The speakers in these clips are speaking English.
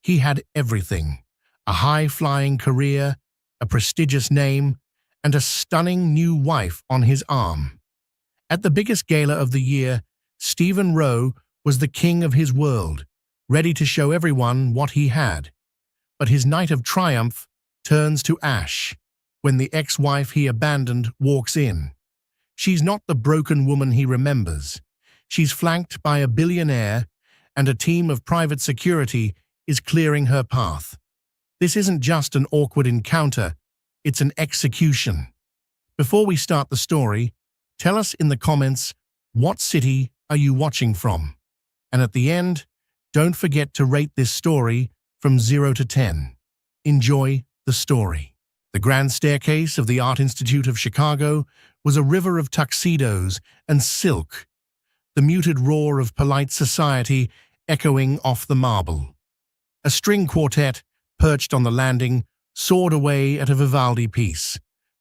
He had everything: a high-flying career, a prestigious name, and a stunning new wife on his arm. At the biggest gala of the year, Stephen Rowe was the king of his world, ready to show everyone what he had. But his night of triumph turns to ash when the ex-wife he abandoned walks in. She's not the broken woman he remembers. She's flanked by a billionaire, and a team of private security is clearing her path. This isn't just an awkward encounter, it's an execution. Before we start the story, tell us in the comments, what city are you watching from? And at the end, don't forget to rate this story from 0 to 10. Enjoy the story. The grand staircase of the Art Institute of Chicago was a river of tuxedos and silk, the muted roar of polite society echoing off the marble. A string quartet, perched on the landing, soared away at a Vivaldi piece,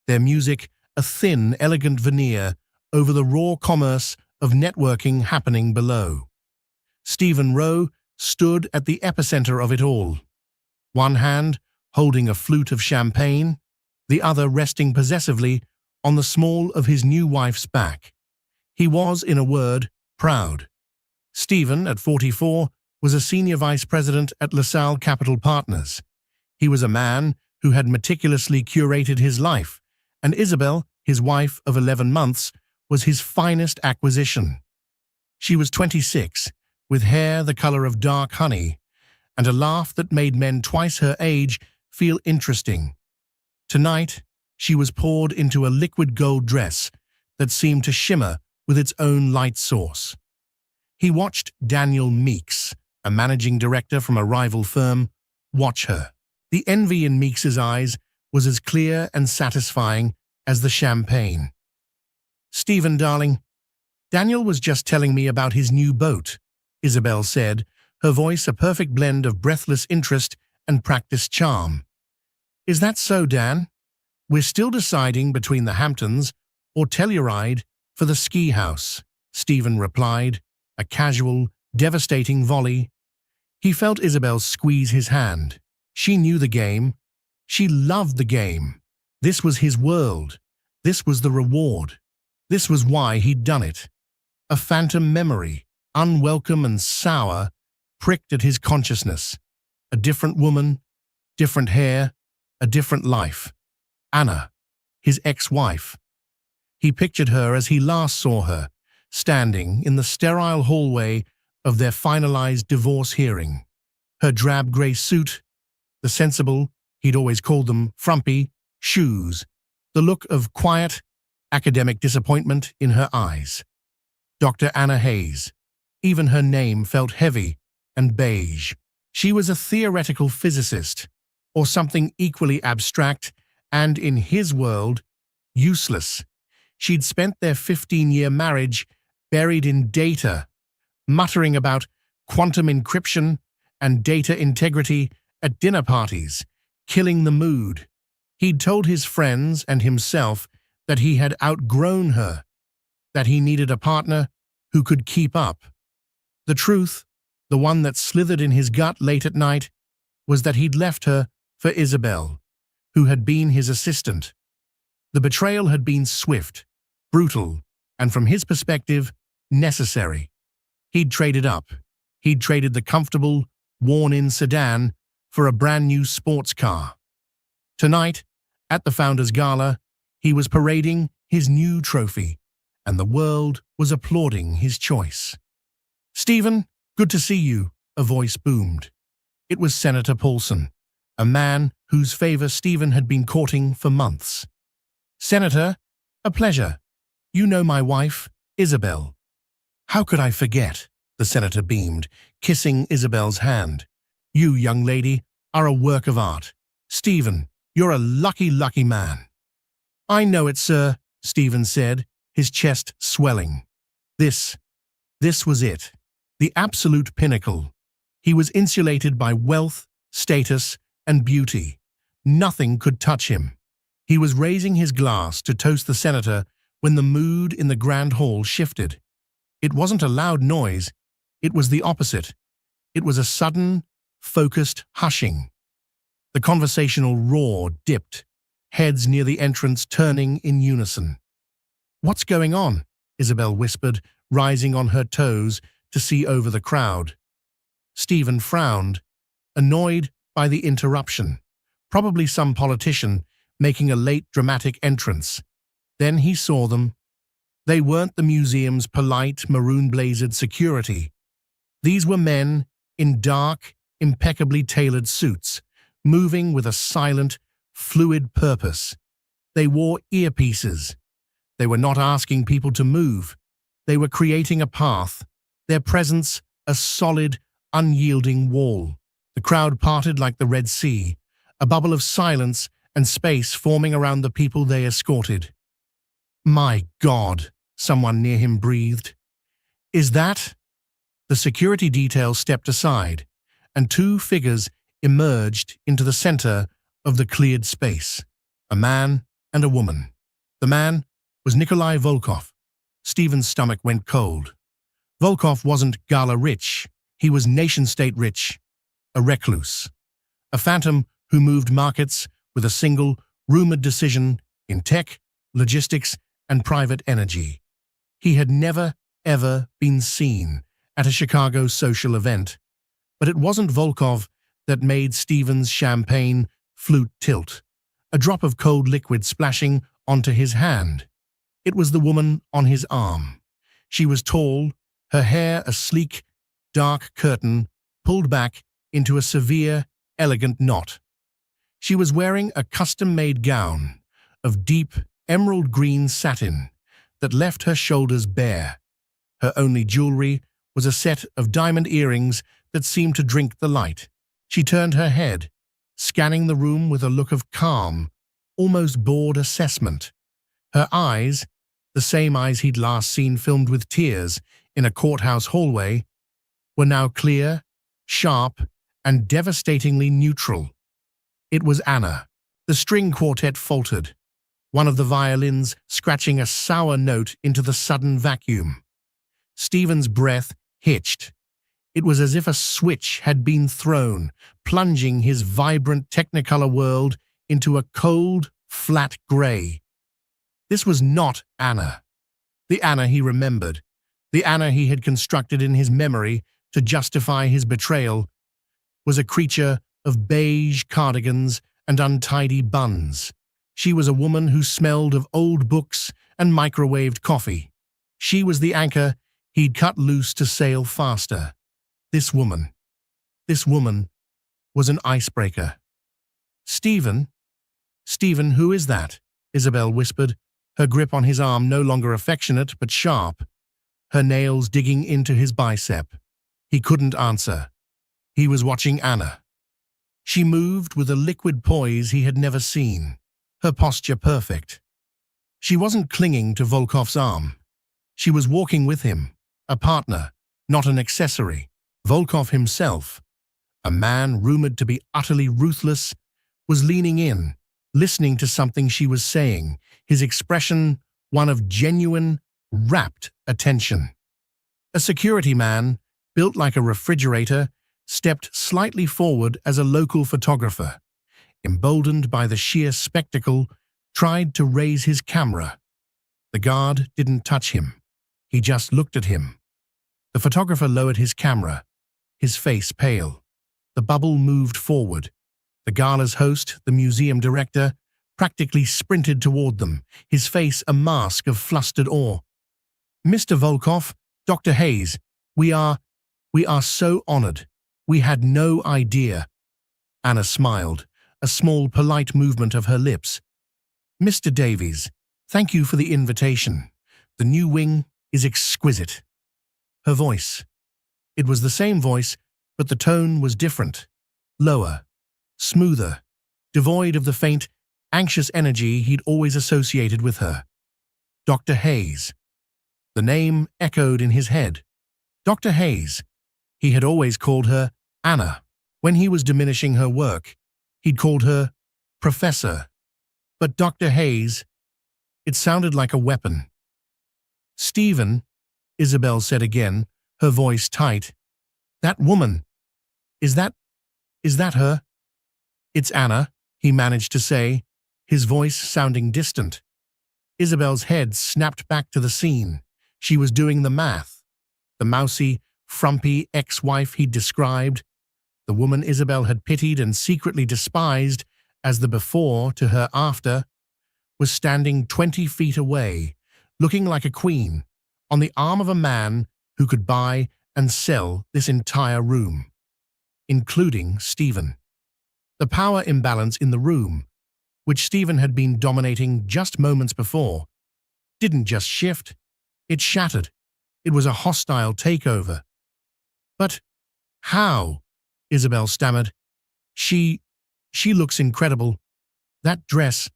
their music a thin, elegant veneer over the raw commerce of networking happening below. Stephen Rowe stood at the epicenter of it all, one hand holding a flute of champagne, the other resting possessively on the small of his new wife's back. He was, in a word, proud. Stephen, at 44, was a senior vice president at LaSalle Capital Partners. He was a man who had meticulously curated his life, and Isabel, his wife of 11 months, was his finest acquisition. She was 26, with hair the color of dark honey, and a laugh that made men twice her age feel interesting. Tonight, she was poured into a liquid gold dress that seemed to shimmer with its own light source. He watched Daniel Meeks, a managing director from a rival firm, watch her. The envy in Meeks's eyes was as clear and satisfying as the champagne. "Stephen, darling, Daniel was just telling me about his new boat," Isabel said, her voice a perfect blend of breathless interest and practiced charm. "Is that so, Dan? We're still deciding between the Hamptons or Telluride for the ski house," Stephen replied, a casual, devastating volley. He felt Isabel squeeze his hand. She knew the game. She loved the game. This was his world. This was the reward. This was why he'd done it. A phantom memory, unwelcome and sour, pricked at his consciousness. A different woman, different hair, a different life. Anna, his ex-wife. He pictured her as he last saw her, standing in the sterile hallway of their finalized divorce hearing. Her drab gray suit, the sensible, he'd always called them frumpy, shoes, the look of quiet, academic disappointment in her eyes. Dr. Anna Hayes. Even her name felt heavy and beige. She was a theoretical physicist, or something equally abstract and, in his world, useless. She'd spent their 15-year marriage buried in data, muttering about quantum encryption and data integrity at dinner parties, killing the mood. He'd told his friends and himself that he had outgrown her, that he needed a partner who could keep up. The truth, the one that slithered in his gut late at night, was that he'd left her for Isabel, who had been his assistant. The betrayal had been swift, brutal, and from his perspective, necessary. He'd traded up. He'd traded the comfortable, worn-in sedan for a brand-new sports car. Tonight, at the Founders Gala, he was parading his new trophy, and the world was applauding his choice. "Stephen, good to see you," a voice boomed. It was Senator Paulson, a man whose favor Stephen had been courting for months. "Senator, a pleasure. You know my wife, Isabel." "How could I forget?" the senator beamed, kissing Isabel's hand. "You, young lady, are a work of art. Stephen, you're a lucky, lucky man." "I know it, sir," Stephen said, his chest swelling. This was it. The absolute pinnacle. He was insulated by wealth, status, and beauty. Nothing could touch him. He was raising his glass to toast the senator when the mood in the grand hall shifted. It wasn't a loud noise. It was the opposite. It was a sudden, focused hushing. The conversational roar dipped, heads near the entrance turning in unison. "What's going on?" Isabel whispered, rising on her toes to see over the crowd. Stephen frowned, annoyed by the interruption. Probably some politician making a late dramatic entrance. Then he saw them. They weren't the museum's polite, maroon-blazered security. These were men in dark, impeccably tailored suits, moving with a silent, fluid purpose. They wore earpieces. They were not asking people to move. They were creating a path, their presence a solid, unyielding wall. The crowd parted like the Red Sea, a bubble of silence and space forming around the people they escorted. "My God," someone near him breathed. "Is that?" The security detail stepped aside, and two figures emerged into the center of the cleared space, a man and a woman. The man was Nikolai Volkov. Stephen's stomach went cold. Volkov wasn't gala rich, he was nation-state rich, a recluse, a phantom who moved markets with a single, rumored decision in tech, logistics, and private energy. He had never, ever been seen at a Chicago social event, but it wasn't Volkov that made Stephen's champagne flute tilt, a drop of cold liquid splashing onto his hand. It was the woman on his arm. She was tall, her hair a sleek, dark curtain pulled back into a severe, elegant knot. She was wearing a custom-made gown of deep, emerald green satin that left her shoulders bare. Her only jewelry was a set of diamond earrings that seemed to drink the light. She turned her head, scanning the room with a look of calm, almost bored assessment. Her eyes, the same eyes he'd last seen filmed with tears in a courthouse hallway, were now clear, sharp, and devastatingly neutral. It was Anna. The string quartet faltered, one of the violins scratching a sour note into the sudden vacuum. Stephen's breath hitched. It was as if a switch had been thrown, plunging his vibrant Technicolor world into a cold, flat gray. This was not Anna. The Anna he remembered, the Anna he had constructed in his memory to justify his betrayal, was a creature of beige cardigans and untidy buns. She was a woman who smelled of old books and microwaved coffee. She was the anchor he'd cut loose to sail faster. This woman was an icebreaker. "Stephen? Stephen, who is that?" Isabel whispered, her grip on his arm no longer affectionate but sharp, her nails digging into his bicep. He couldn't answer. He was watching Anna. She moved with a liquid poise he had never seen, her posture perfect. She wasn't clinging to Volkov's arm. She was walking with him, a partner, not an accessory. Volkov himself, a man rumored to be utterly ruthless, was leaning in, listening to something she was saying, his expression one of genuine, rapt attention. A security man, built like a refrigerator, stepped slightly forward as a local photographer, emboldened by the sheer spectacle, tried to raise his camera. The guard didn't touch him. He just looked at him. The photographer lowered his camera, his face pale. The bubble moved forward. The gala's host, the museum director, practically sprinted toward them, his face a mask of flustered awe. "Mr. Volkov, Dr. Hayes, we are so honored. We had no idea." Anna smiled, a small, polite movement of her lips. "Mr. Davies, thank you for the invitation. The new wing is exquisite." Her voice. It was the same voice, but the tone was different. Lower, smoother, devoid of the faint, anxious energy he'd always associated with her. Dr. Hayes. The name echoed in his head. Dr. Hayes. He had always called her Anna. When he was diminishing her work, he'd called her Professor. But Dr. Hayes, it sounded like a weapon. "Stephen," Isabel said again, her voice tight. "That woman, is that Is that her? It's Anna, he managed to say, his voice sounding distant. Isabel's head snapped back to the scene. She was doing the math. The mousy, frumpy ex-wife he'd described, the woman Isabel had pitied and secretly despised as the before to her after, was standing 20 feet away, looking like a queen, on the arm of a man who could buy and sell this entire room, including Stephen. The power imbalance in the room, which Stephen had been dominating just moments before, didn't just shift, it shattered. It was a hostile takeover. But how? Isabel stammered. She looks incredible. That dress,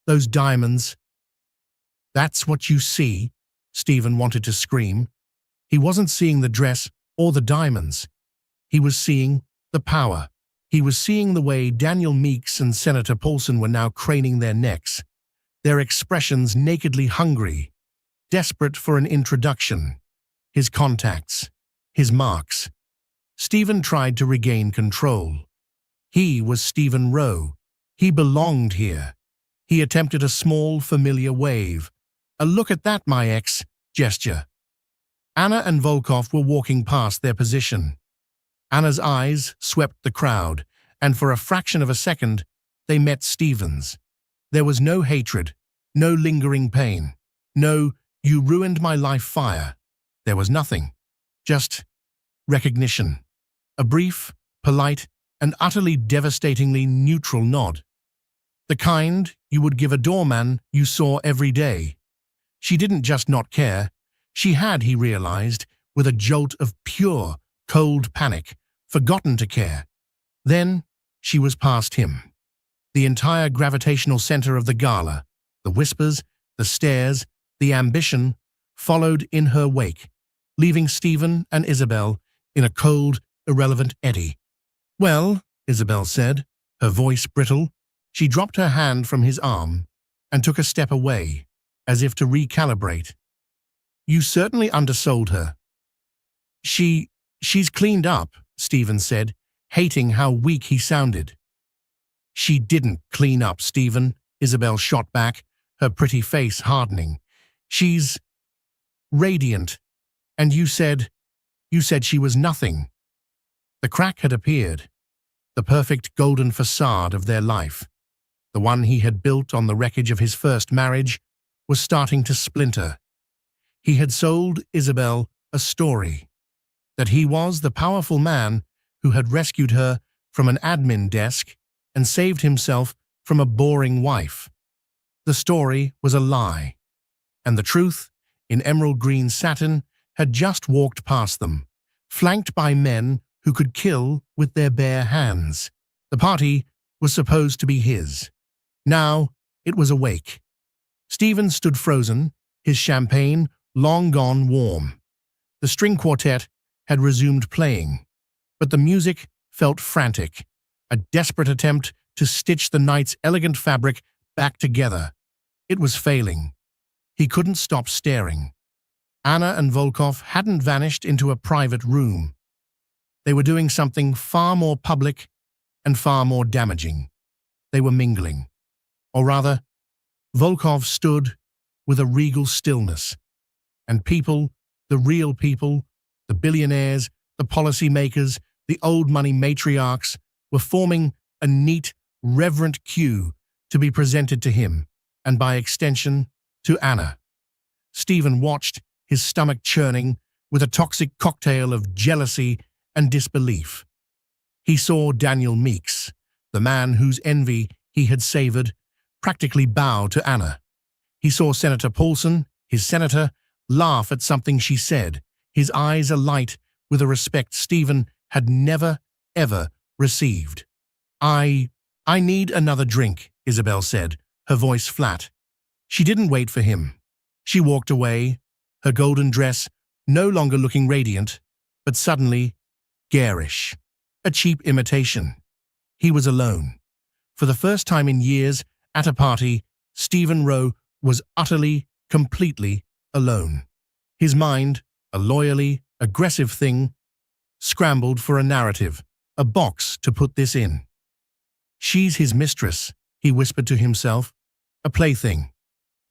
those diamonds. That's what you see, Stephen wanted to scream. He wasn't seeing the dress or the diamonds. He was seeing the power. He was seeing the way Daniel Meeks and Senator Paulson were now craning their necks, their expressions nakedly hungry, desperate for an introduction. His contacts, his marks. Stephen tried to regain control. He was Stephen Rowe. He belonged here. He attempted a small, familiar wave. A "look at that, my ex" gesture. Anna and Volkov were walking past their position. Anna's eyes swept the crowd, and for a fraction of a second, they met Stephen's. There was no hatred, no lingering pain, no "you ruined my life" fire. There was nothing. Just recognition. A brief, polite, and utterly devastatingly neutral nod. The kind you would give a doorman you saw every day. She didn't just not care. She had, he realized, with a jolt of pure, cold panic, forgotten to care. Then she was past him. The entire gravitational center of the gala, the whispers, the stares, the ambition, followed in her wake, leaving Stephen and Isabel in a cold, irrelevant eddy. "Well," Isabel said, her voice brittle. She dropped her hand from his arm and took a step away, as if to recalibrate. "You certainly undersold her." She's cleaned up," Stephen said, hating how weak he sounded. "She didn't clean up, Stephen," Isabel shot back, her pretty face hardening. "She's radiant, and you said she was nothing." The crack had appeared, the perfect golden facade of their life. The one he had built on the wreckage of his first marriage was starting to splinter. He had sold Isabel a story, that he was the powerful man who had rescued her from an admin desk and saved himself from a boring wife. The story was a lie, and the truth, in emerald green satin, had just walked past them, flanked by men who could kill with their bare hands. The party was supposed to be his. Now it was awake. Stephen stood frozen, his champagne long gone warm. The string quartet had resumed playing, but the music felt frantic, a desperate attempt to stitch the night's elegant fabric back together. It was failing. He couldn't stop staring. Anna and Volkov hadn't vanished into a private room. They were doing something far more public and far more damaging. They were mingling. Or rather, Volkov stood with a regal stillness, and people, the real people, the billionaires, the policymakers, the old money matriarchs, were forming a neat, reverent queue to be presented to him, and by extension, to Anna. Stephen watched, his stomach churning with a toxic cocktail of jealousy and disbelief. He saw Daniel Meeks, the man whose envy he had savored, practically bow to Anna. He saw Senator Paulson, his senator, laugh at something she said, his eyes alight with a respect Stephen had never, ever received. I need another drink," Isabel said, her voice flat. She didn't wait for him. She walked away, her golden dress no longer looking radiant, but suddenly garish, a cheap imitation. He was alone. For the first time in years, at a party, Stephen Rowe was utterly, completely alone. His mind, a loyally aggressive thing, scrambled for a narrative, a box to put this in. She's his mistress, he whispered to himself. A plaything.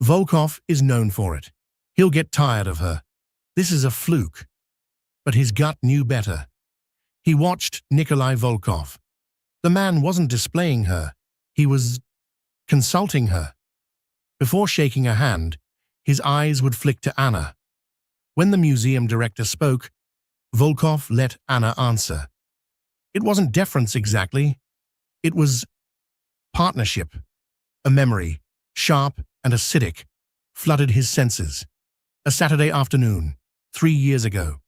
Volkov is known for it. He'll get tired of her. This is a fluke. But his gut knew better. He watched Nikolai Volkov. The man wasn't displaying her. He was consulting her. Before shaking her hand, his eyes would flick to Anna. When the museum director spoke, Volkov let Anna answer. It wasn't deference exactly. It was partnership. A memory, sharp and acidic, flooded his senses. A Saturday afternoon, 3 years ago.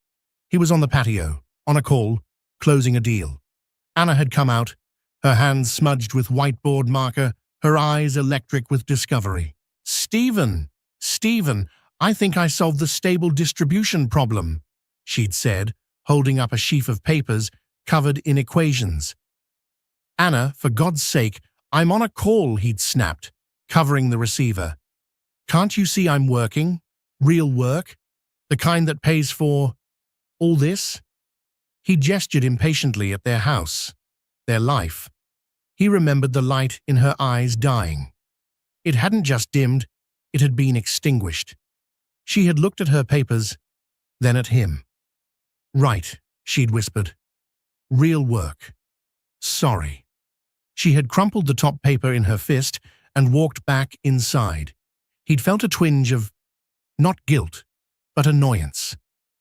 He was on the patio, on a call, closing a deal. Anna had come out, her hands smudged with whiteboard marker, her eyes electric with discovery. Stephen, I think I solved the stable distribution problem, she'd said, holding up a sheaf of papers covered in equations. Anna, for God's sake, I'm on a call, he'd snapped, covering the receiver. Can't you see I'm working? Real work? The kind that pays for all this? He gestured impatiently at their house, their life. He remembered the light in her eyes dying. It hadn't just dimmed, it had been extinguished. She had looked at her papers, then at him. Right, she'd whispered. Real work. Sorry. She had crumpled the top paper in her fist and walked back inside. He'd felt a twinge of, not guilt, but annoyance.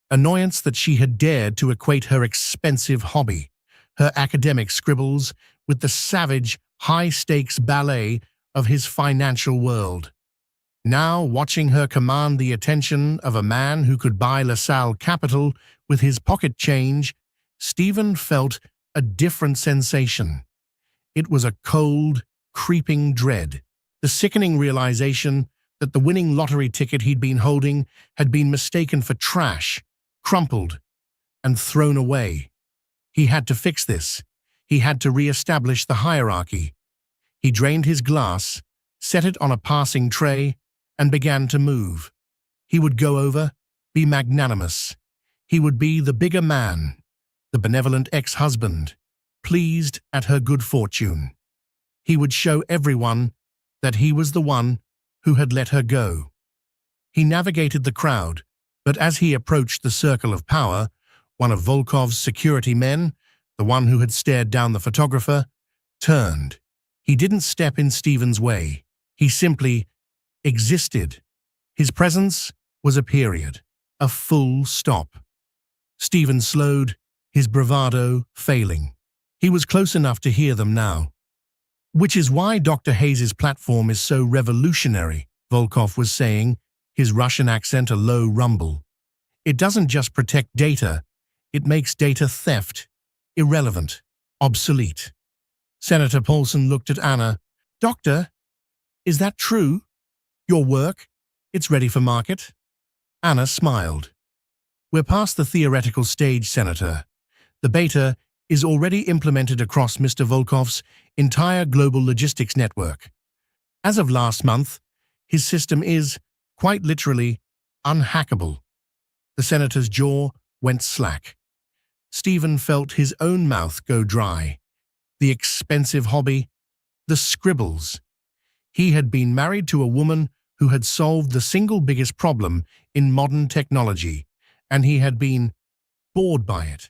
Annoyance that she had dared to equate her expensive hobby, her academic scribbles, with the savage, high-stakes ballet of his financial world. Now, watching her command the attention of a man who could buy LaSalle Capital with his pocket change, Stephen felt a different sensation. It was a cold, creeping dread, the sickening realization that the winning lottery ticket he'd been holding had been mistaken for trash, crumpled, and thrown away. He had to fix this. He had to re-establish the hierarchy. He drained his glass, set it on a passing tray, and began to move. He would go over, be magnanimous. He would be the bigger man, the benevolent ex-husband, pleased at her good fortune. He would show everyone that he was the one who had let her go. He navigated the crowd, but as he approached the circle of power, one of Volkov's security men, the one who had stared down the photographer, turned. He didn't step in Stephen's way. He simply existed. His presence was a period, a full stop. Stephen slowed, his bravado failing. He was close enough to hear them now. Which is why Dr. Hayes's platform is so revolutionary, Volkov was saying, his Russian accent a low rumble. It doesn't just protect data, it makes data theft irrelevant, obsolete. Senator Paulson looked at Anna. Doctor, is that true? Your work? It's ready for market? Anna smiled. We're past the theoretical stage, Senator. The beta is already implemented across Mr. Volkov's entire global logistics network. As of last month, his system is, quite literally, unhackable. The senator's jaw went slack. Stephen felt his own mouth go dry. The expensive hobby, the scribbles. He had been married to a woman who had solved the single biggest problem in modern technology, and he had been bored by it.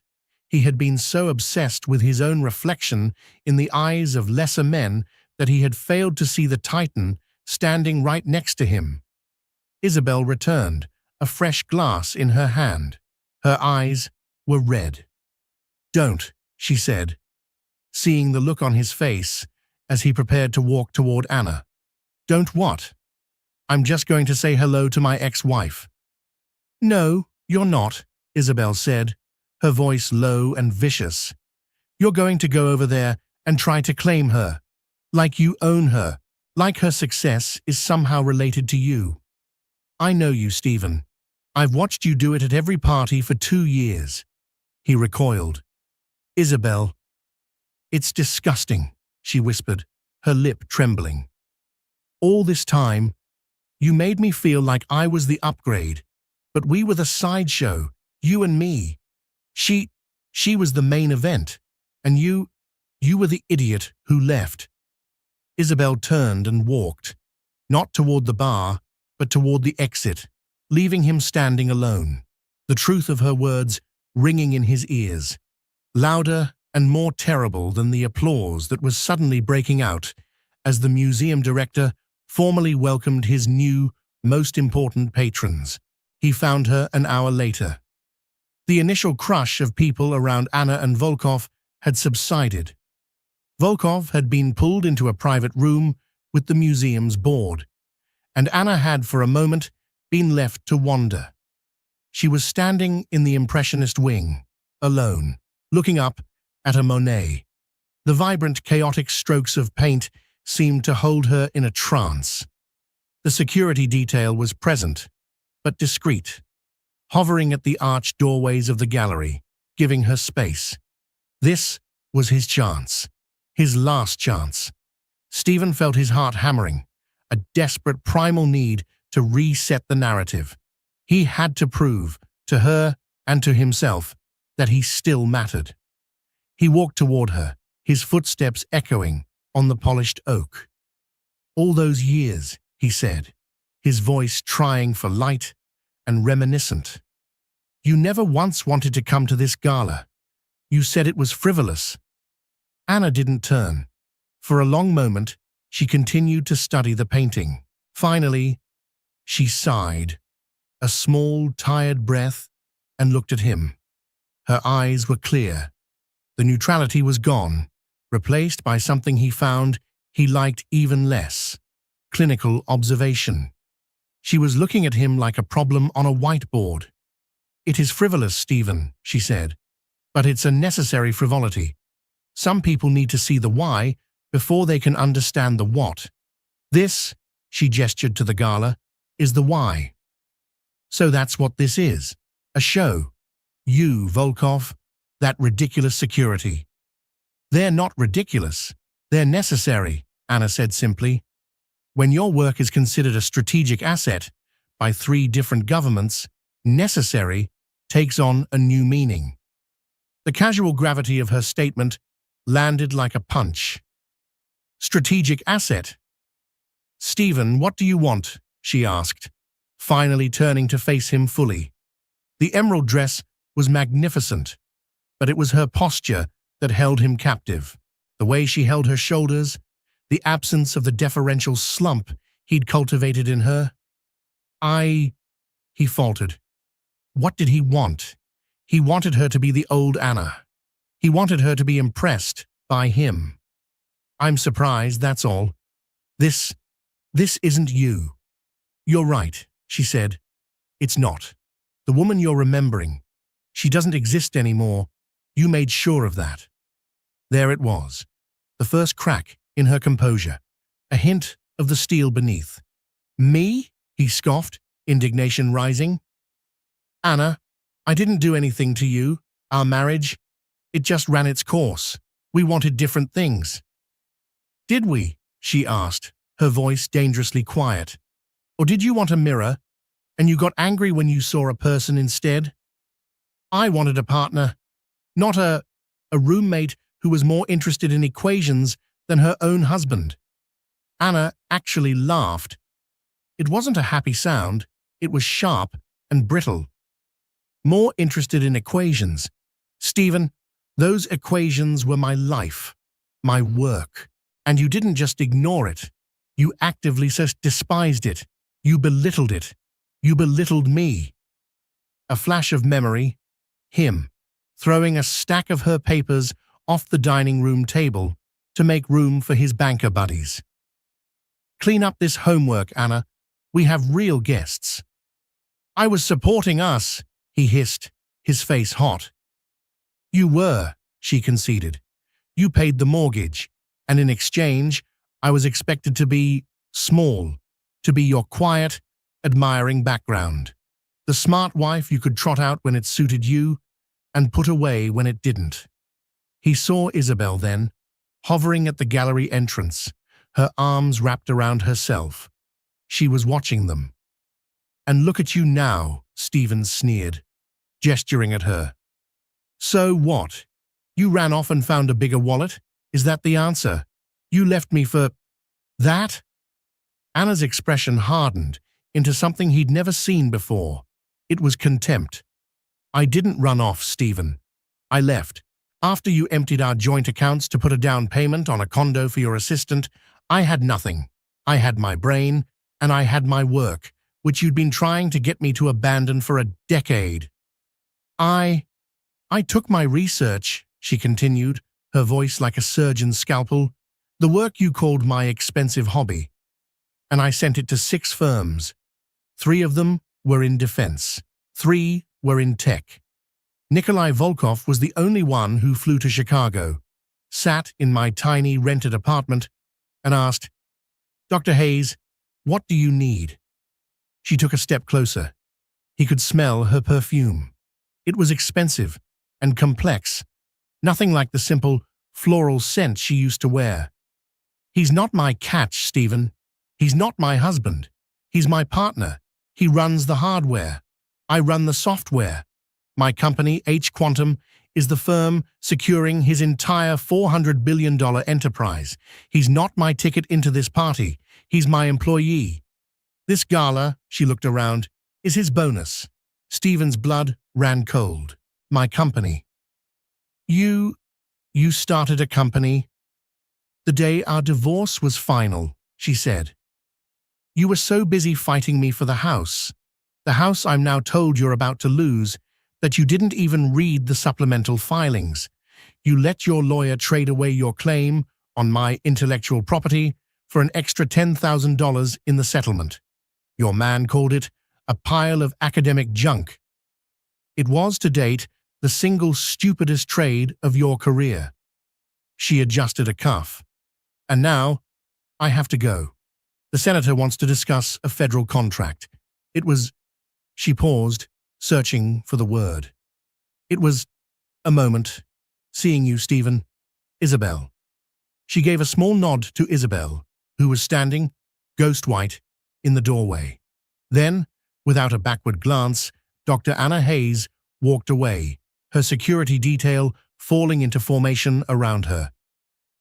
He had been so obsessed with his own reflection in the eyes of lesser men that he had failed to see the Titan standing right next to him. Isabel returned, a fresh glass in her hand. Her eyes were red. Don't, she said, seeing the look on his face as he prepared to walk toward Anna. Don't what? I'm just going to say hello to my ex-wife. No, you're not, Isabel said, her voice low and vicious. You're going to go over there and try to claim her, like you own her, like her success is somehow related to you. I know you, Stephen. I've watched you do it at every party for 2 years. He recoiled. Isabel, it's disgusting, she whispered, her lip trembling. All this time, you made me feel like I was the upgrade, but we were the sideshow, you and me. She was the main event. And you were the idiot who left." Isabel turned and walked, not toward the bar, but toward the exit, leaving him standing alone, the truth of her words ringing in his ears, louder and more terrible than the applause that was suddenly breaking out as the museum director formally welcomed his new, most important patrons. He found her an hour later. The initial crush of people around Anna and Volkov had subsided. Volkov had been pulled into a private room with the museum's board, and Anna had for a moment been left to wander. She was standing in the Impressionist wing, alone, looking up at a Monet. The vibrant, chaotic strokes of paint seemed to hold her in a trance. The security detail was present, but discreet, hovering at the arched doorways of the gallery, giving her space. This was his chance, his last chance. Stephen felt his heart hammering, a desperate primal need to reset the narrative. He had to prove, to her and to himself, that he still mattered. He walked toward her, his footsteps echoing on the polished oak. "All those years," he said, his voice trying for light and reminiscent. "You never once wanted to come to this gala. You said it was frivolous." Anna didn't turn. For a long moment, she continued to study the painting. Finally, she sighed, a small, tired breath, and looked at him. Her eyes were clear. The neutrality was gone, replaced by something he found he liked even less: clinical observation. She was looking at him like a problem on a whiteboard. "It is frivolous, Stephen," she said, "but it's a necessary frivolity. Some people need to see the why before they can understand the what. This," she gestured to the gala, "is the why. So that's what this is, a show. You, Volkov, that ridiculous security." "They're not ridiculous. They're necessary," Anna said simply. "When your work is considered a strategic asset by 3 different governments, necessary takes on a new meaning." The casual gravity of her statement landed like a punch. "Strategic asset?" "Stephen, what do you want?" she asked, finally turning to face him fully. The emerald dress was magnificent, but it was her posture that held him captive. The way she held her shoulders, the absence of the deferential slump he'd cultivated in her. He faltered. What did he want? He wanted her to be the old Anna. He wanted her to be impressed by him. "I'm surprised, that's all. This isn't you." "You're right," she said. "It's not. The woman you're remembering. She doesn't exist anymore. You made sure of that." There it was, the first crack in her composure, a hint of the steel beneath. "Me?" he scoffed, indignation rising. "Anna, I didn't do anything to you. Our marriage, it just ran its course. We wanted different things." "Did we?" she asked, her voice dangerously quiet. "Or did you want a mirror, and you got angry when you saw a person instead?" "I wanted a partner, not a roommate who was more interested in equations than her own husband." Anna actually laughed. It wasn't a happy sound, it was sharp and brittle. "More interested in equations. Stephen, those equations were my life, my work. And you didn't just ignore it. You actively despised it. You belittled it. You belittled me." A flash of memory. Him, throwing a stack of her papers off the dining room table to make room for his banker buddies. "Clean up this homework, Anna. We have real guests." "I was supporting us," he hissed, his face hot. "You were," she conceded. "You paid the mortgage, and in exchange, I was expected to be small, to be your quiet, admiring background. The smart wife you could trot out when it suited you, and put away when it didn't." He saw Isabel then, hovering at the gallery entrance, her arms wrapped around herself. She was watching them. "And look at you now," Stephen sneered, gesturing at her. "So what? You ran off and found a bigger wallet? Is that the answer? You left me for that? Anna's expression hardened into something he'd never seen before. It was contempt. I didn't run off, Stephen. I left. After you emptied our joint accounts to put a down payment on a condo for your assistant, I had nothing. I had my brain, and I had my work, which you'd been trying to get me to abandon for a decade. I took my research, she continued, her voice like a surgeon's scalpel, the work you called my expensive hobby, and I sent it to 6 firms. 3 of them were in defense. 3 were in tech. Nikolai Volkov was the only one who flew to Chicago, sat in my tiny rented apartment, and asked, "Dr. Hayes, what do you need?" She took a step closer. He could smell her perfume. It was expensive and complex, nothing like the simple floral scent she used to wear. "He's not my catch, Stephen. He's not my husband. He's my partner. He runs the hardware. I run the software. My company, H Quantum, is the firm securing his entire $400 billion enterprise. He's not my ticket into this party. He's my employee. This gala," she looked around, "is his bonus." Stephen's blood ran cold. "My company." You started a company?" "The day our divorce was final," she said. "You were so busy fighting me for the house I'm now told you're about to lose, that you didn't even read the supplemental filings. You let your lawyer trade away your claim on my intellectual property for an extra $10,000 in the settlement. Your man called it a pile of academic junk. It was, to date, the single stupidest trade of your career." She adjusted a cuff. "And now, I have to go. The senator wants to discuss a federal contract. It was—" She paused, searching for the word. "It was a moment. Seeing you, Stephen. Isabel." She gave a small nod to Isabel, who was standing, ghost-white, in the doorway. Then, without a backward glance, Dr. Anna Hayes walked away, her security detail falling into formation around her,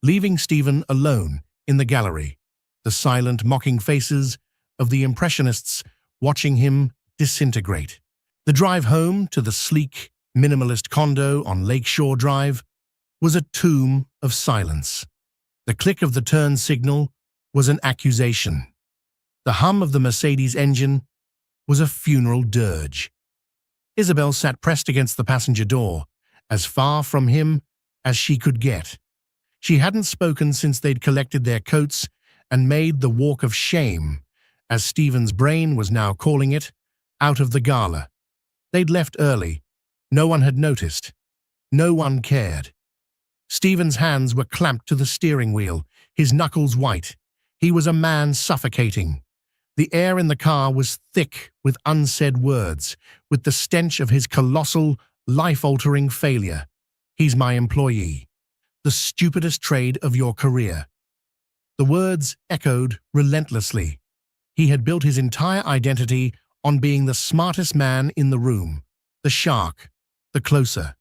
leaving Stephen alone in the gallery, the silent, mocking faces of the impressionists watching him disintegrate. The drive home to the sleek, minimalist condo on Lakeshore Drive was a tomb of silence. The click of the turn signal was an accusation. The hum of the Mercedes engine was a funeral dirge. Isabel sat pressed against the passenger door, as far from him as she could get. She hadn't spoken since they'd collected their coats and made the walk of shame, as Stephen's brain was now calling it, out of the gala. They'd left early. No one had noticed. No one cared. Stephen's hands were clamped to the steering wheel, his knuckles white. He was a man suffocating. The air in the car was thick with unsaid words, with the stench of his colossal, life-altering failure. "He's my employee. The stupidest trade of your career." The words echoed relentlessly. He had built his entire identity on being the smartest man in the room, the shark, the closer.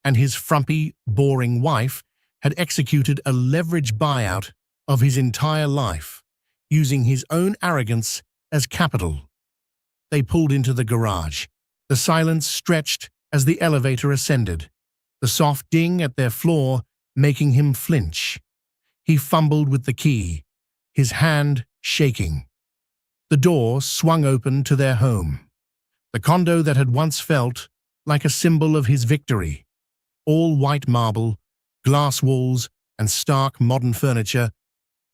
And his frumpy, boring wife had executed a leveraged buyout of his entire life, using his own arrogance as capital. They pulled into the garage. The silence stretched as the elevator ascended, the soft ding at their floor making him flinch. He fumbled with the key, his hand shaking. The door swung open to their home, the condo that had once felt like a symbol of his victory. All white marble, glass walls, and stark modern furniture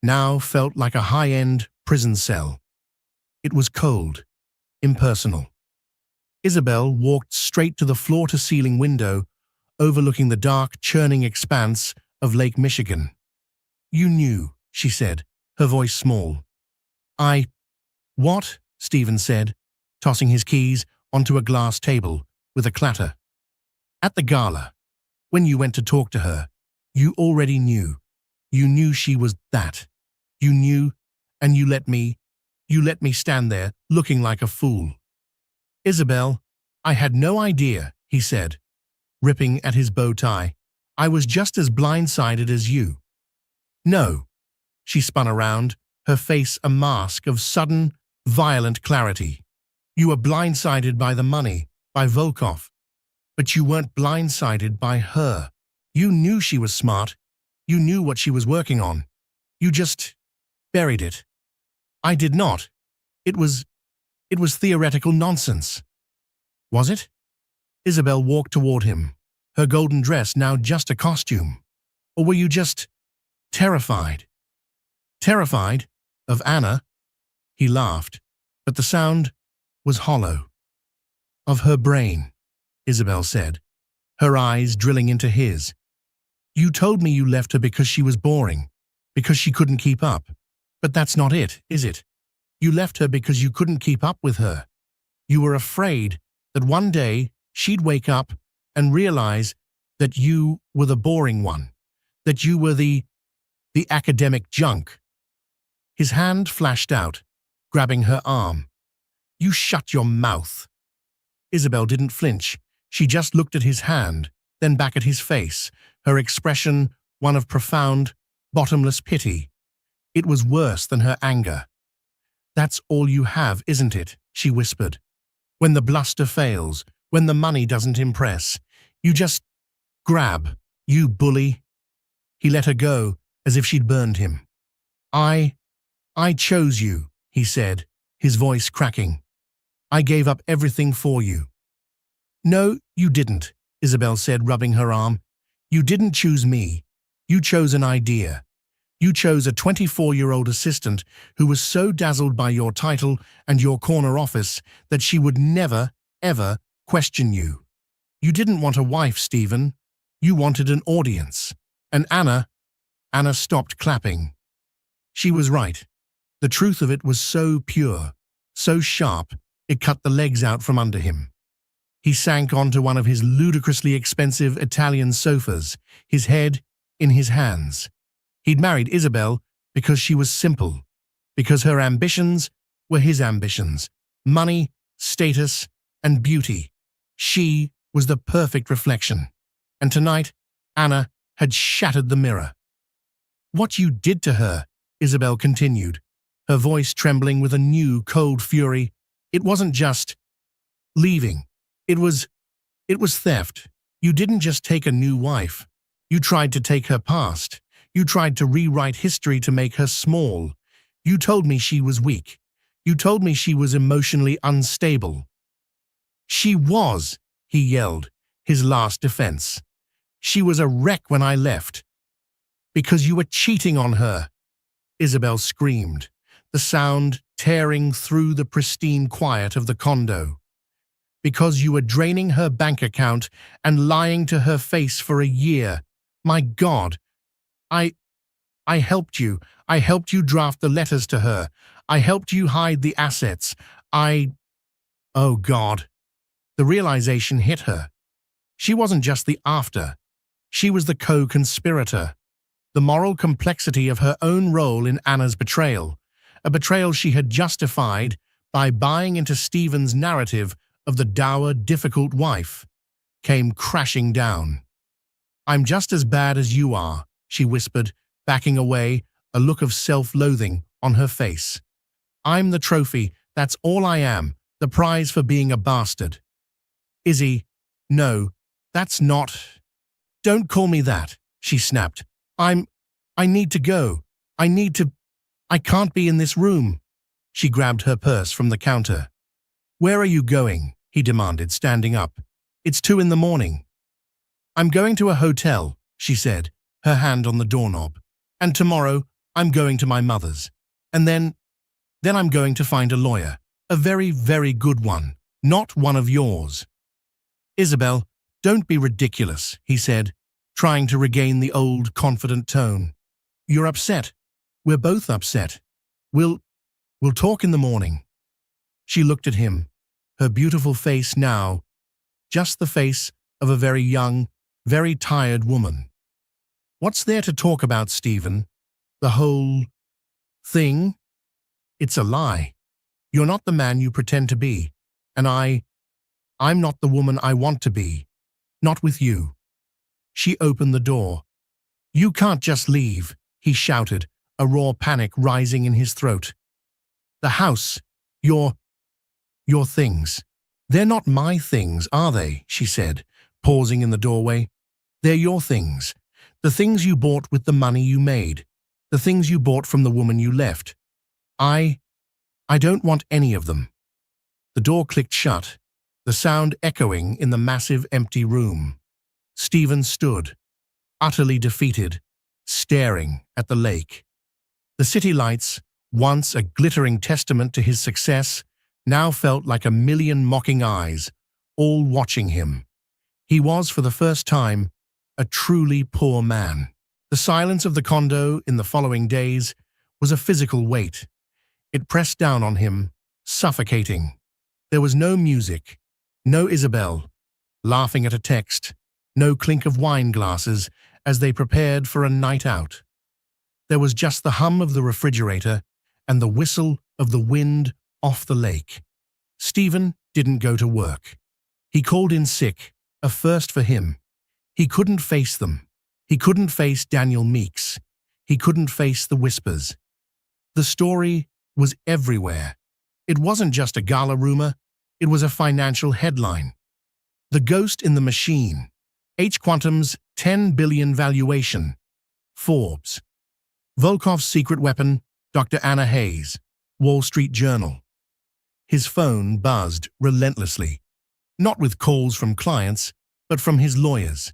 now felt like a high-end prison cell. It was cold, impersonal. Isabel walked straight to the floor-to-ceiling window overlooking the dark, churning expanse of Lake Michigan. "You knew," she said, her voice small. "What?" Stephen said, tossing his keys onto a glass table with a clatter. "At the gala, when you went to talk to her, you already knew. You knew she was that. You knew, and you let me stand there looking like a fool." "Isabel, I had no idea," he said, ripping at his bow tie. I was just as blindsided as you. No. She spun around, her face a mask of sudden, violent clarity. You were blindsided by the money, by Volkov. But you weren't blindsided by her. You knew she was smart. You knew what she was working on. You just buried it. I did not. It was theoretical nonsense. Was it? Isabel walked toward him, her golden dress now just a costume. Or were you just terrified? Terrified? Of Anna? He laughed, but the sound was hollow. Of her brain, Isabel said, her eyes drilling into his. You told me you left her because she was boring, because she couldn't keep up. But that's not it, is it? You left her because you couldn't keep up with her. You were afraid that one day she'd wake up and realize that you were the boring one, that you were the academic junk. His hand flashed out, grabbing her arm. You shut your mouth. Isabel didn't flinch. She just looked at his hand, then back at his face, her expression one of profound, bottomless pity. It was worse than her anger. That's all you have, isn't it? She whispered. When the bluster fails, when the money doesn't impress, you just grab, you bully. He let her go, as if she'd burned him. I chose you, he said, his voice cracking. I gave up everything for you. No, you didn't, Isabel said, rubbing her arm. You didn't choose me. You chose an idea. You chose a 24-year-old assistant who was so dazzled by your title and your corner office that she would never, ever question you. You didn't want a wife, Stephen. You wanted an audience. And Anna stopped clapping. She was right. The truth of it was so pure, so sharp, it cut the legs out from under him. He sank onto one of his ludicrously expensive Italian sofas, his head in his hands. He'd married Isabel because she was simple, because her ambitions were his ambitions, money, status, and beauty. She was the perfect reflection. And tonight, Anna had shattered the mirror. What you did to her, Isabel continued, her voice trembling with a new, cold fury. It wasn't just leaving. It was theft. You didn't just take a new wife. You tried to take her past. You tried to rewrite history to make her small. You told me she was weak. You told me she was emotionally unstable. She was, he yelled, his last defense. She was a wreck when I left. Because you were cheating on her, Isabel screamed, the sound tearing through the pristine quiet of the condo. Because you were draining her bank account and lying to her face for a year. My God. I helped you. I helped you draft the letters to her. I helped you hide the assets. Oh God. The realization hit her. She wasn't just the after. She was the co-conspirator. The moral complexity of her own role in Anna's betrayal, a betrayal she had justified by buying into Stephen's narrative of the dour, difficult wife, came crashing down. I'm just as bad as you are, she whispered, backing away, a look of self-loathing on her face. I'm the trophy, that's all I am, the prize for being a bastard. Izzy, no, that's not. Don't call me that, she snapped. I need to go. I can't be in this room. She grabbed her purse from the counter. Where are you going? He demanded, standing up. It's 2 a.m. I'm going to a hotel, she said, her hand on the doorknob. And tomorrow, I'm going to my mother's. And then I'm going to find a lawyer. A very, very good one. Not one of yours. Isabel, don't be ridiculous, he said, trying to regain the old, confident tone. You're upset. We're both upset. We'll talk in the morning. She looked at him, her beautiful face now, just the face of a very young, very tired woman. What's there to talk about, Stephen? The whole thing? It's a lie. You're not the man you pretend to be, and I'm not the woman I want to be. Not with you. She opened the door. "You can't just leave," he shouted, a raw panic rising in his throat. "The house, your things. They're not my things, are they?" she said, pausing in the doorway. "They're your things. The things you bought with the money you made. The things you bought from the woman you left. I don't want any of them." The door clicked shut, the sound echoing in the massive empty room. Stephen stood, utterly defeated, staring at the lake. The city lights, once a glittering testament to his success, now felt like a million mocking eyes, all watching him. He was, for the first time, a truly poor man. The silence of the condo in the following days was a physical weight. It pressed down on him, suffocating. There was no music, no Isabel, laughing at a text, no clink of wine glasses as they prepared for a night out. There was just the hum of the refrigerator and the whistle of the wind off the lake. Stephen didn't go to work. He called in sick, a first for him. He couldn't face them. He couldn't face Daniel Meeks. He couldn't face the whispers. The story was everywhere. It wasn't just a gala rumor, it was a financial headline. The ghost in the machine. H. Quantum's 10 billion valuation. Forbes. Volkov's secret weapon, Dr. Anna Hayes. Wall Street Journal. His phone buzzed relentlessly, not with calls from clients, but from his lawyers.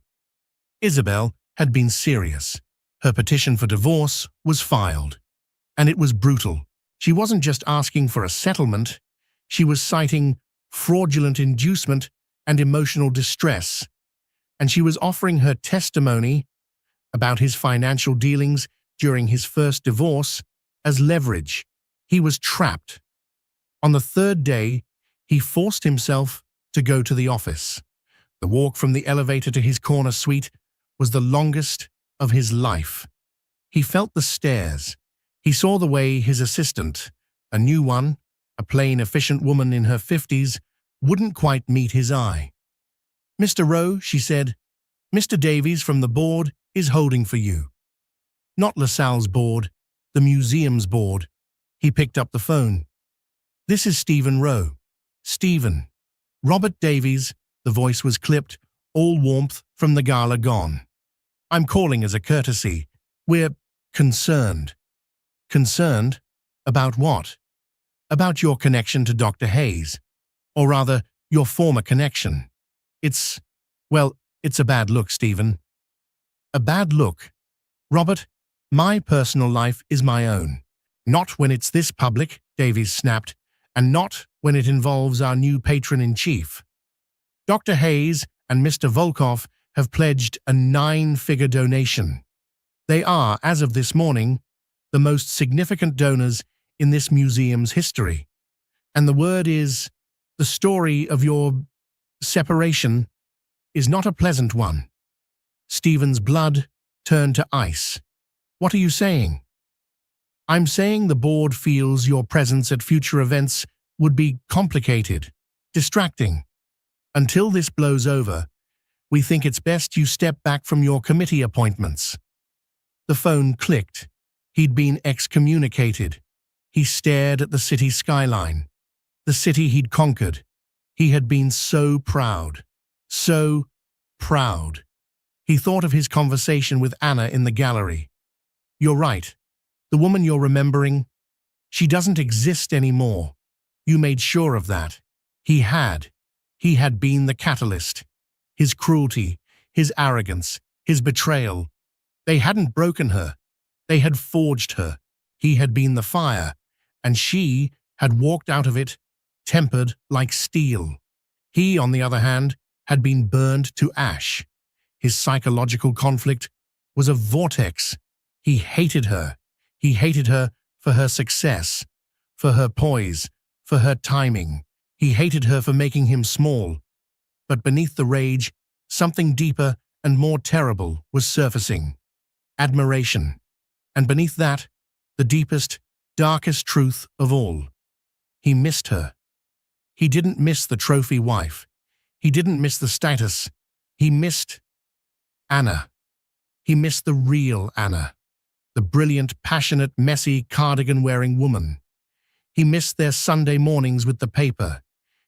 Isabel had been serious. Her petition for divorce was filed. And it was brutal. She wasn't just asking for a settlement, she was citing fraudulent inducement and emotional distress. And she was offering her testimony about his financial dealings during his first divorce as leverage. He was trapped. On the third day, he forced himself to go to the office. The walk from the elevator to his corner suite was the longest of his life. He felt the stairs. He saw the way his assistant, a new one, a plain, efficient woman in her 50s, wouldn't quite meet his eye. "Mr. Rowe," she said, "Mr. Davies from the board is holding for you." Not LaSalle's board, the museum's board. He picked up the phone. "This is Stephen Rowe." "Stephen." "Robert Davies," the voice was clipped, all warmth from the gala gone. "I'm calling as a courtesy. We're concerned." "Concerned? About what?" "About your connection to Dr. Hayes. Or rather, your former connection. It's a bad look, Stephen." "A bad look? Robert, my personal life is my own. Not when it's this public," Davies snapped, "and not when it involves our new patron-in-chief. Dr. Hayes and Mr. Volkov have pledged a 9-figure donation. They are, as of this morning, the most significant donors in this museum's history. And the word is, the story of your separation is not a pleasant one." Stephen's blood turned to ice. "What are you saying?" "I'm saying the board feels your presence at future events would be complicated, distracting. Until this blows over, we think it's best you step back from your committee appointments." The phone clicked. He'd been excommunicated. He stared at the city skyline, the city he'd conquered. He had been so proud. So proud. He thought of his conversation with Anna in the gallery. "You're right. The woman you're remembering, she doesn't exist anymore. You made sure of that." He had. He had been the catalyst. His cruelty, his arrogance, his betrayal. They hadn't broken her. They had forged her. He had been the fire, and she had walked out of it, tempered like steel. He, on the other hand, had been burned to ash. His psychological conflict was a vortex. He hated her. He hated her for her success, for her poise, for her timing. He hated her for making him small. But beneath the rage, something deeper and more terrible was surfacing. Admiration. And beneath that, the deepest, darkest truth of all. He missed her. He didn't miss the trophy wife. He didn't miss the status. He missed Anna. He missed the real Anna, the brilliant, passionate, messy, cardigan-wearing woman. He missed their Sunday mornings with the paper.